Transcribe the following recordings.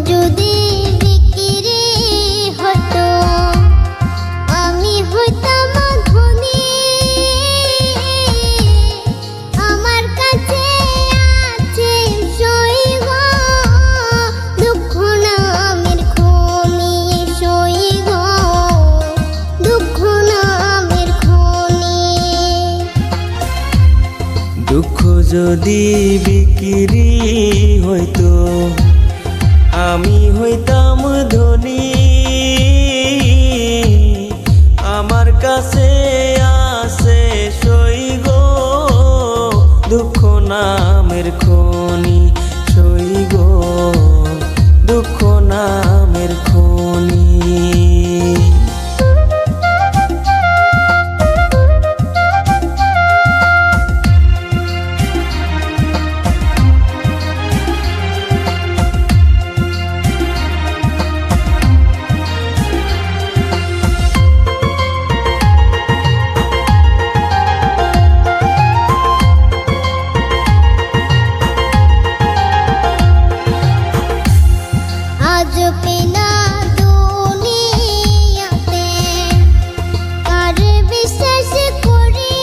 যদি বিক্রি হতো আমি হইতাম ধনী। আমার কাছে আছে সই গো দুঃখ নামের খনি, সই গো দুঃখ নামের খনি। দুঃখ যদি বিক্রি হইতো আমি হইতাম ধনী। আমার কাছে আছে সই গো দুঃখ নামের খনি, সই গো দুঃখ নামের খনি। আজ পেনা দুনিয়াতে কার বিশ্বাস করি,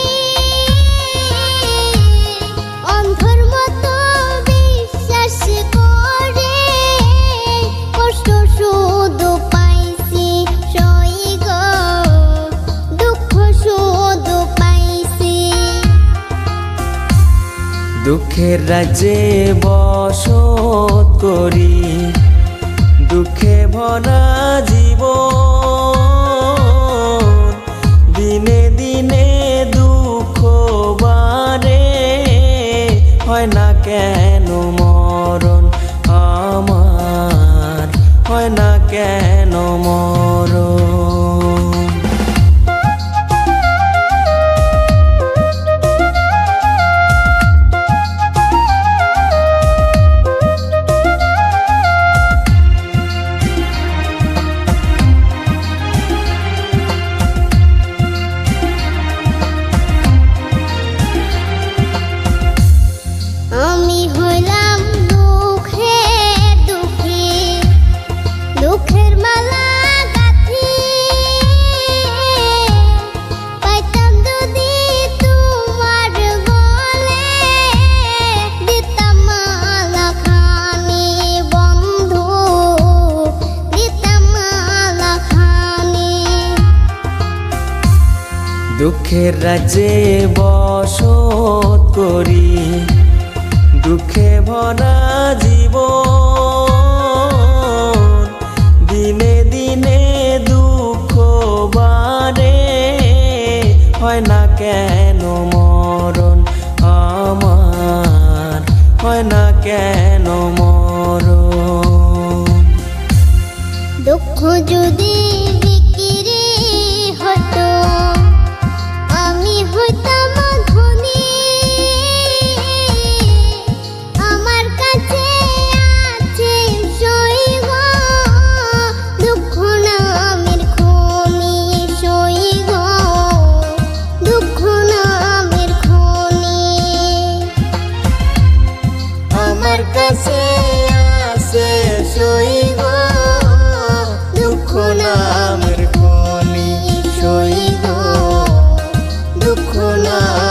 অন্ধর মতো বিশ্বাস করে কষ্ট শুধু পাইছি সই গো দুঃখ শুধু পাইছি। দুঃখের রাজ্যে বসত করি দুঃখে ভরা জীবন। দিনে দিনে দুঃখ বাড়ে হয় না কেন মরণ আমার, হয় না কেন মরণ। আমি হইলাম দুঃখের দুঃখী, দুঃখের মালা গাঁথি। পাইতাম যদি তোমার গলে দিতাম মালা খানি বন্ধু, দিতাম মালা খানি। দুঃখের রাজ্যে বসত করি দুঃখে ভরা জীবন। দিনে দিনে দুঃখ বাড়ে হয় না কেন মরণ আমার, হয় না কেন মরণ। দুঃখ যদি বিক্রি হতো আমি হইতাম ধনী। আমার কাছে আছে সই গো দুঃখ নামের খনি, সই গো দুঃখ নামের খনি। আমার কাছে আছে সই গো দুঃখ নামের খনি, সই গো দুঃখ নামের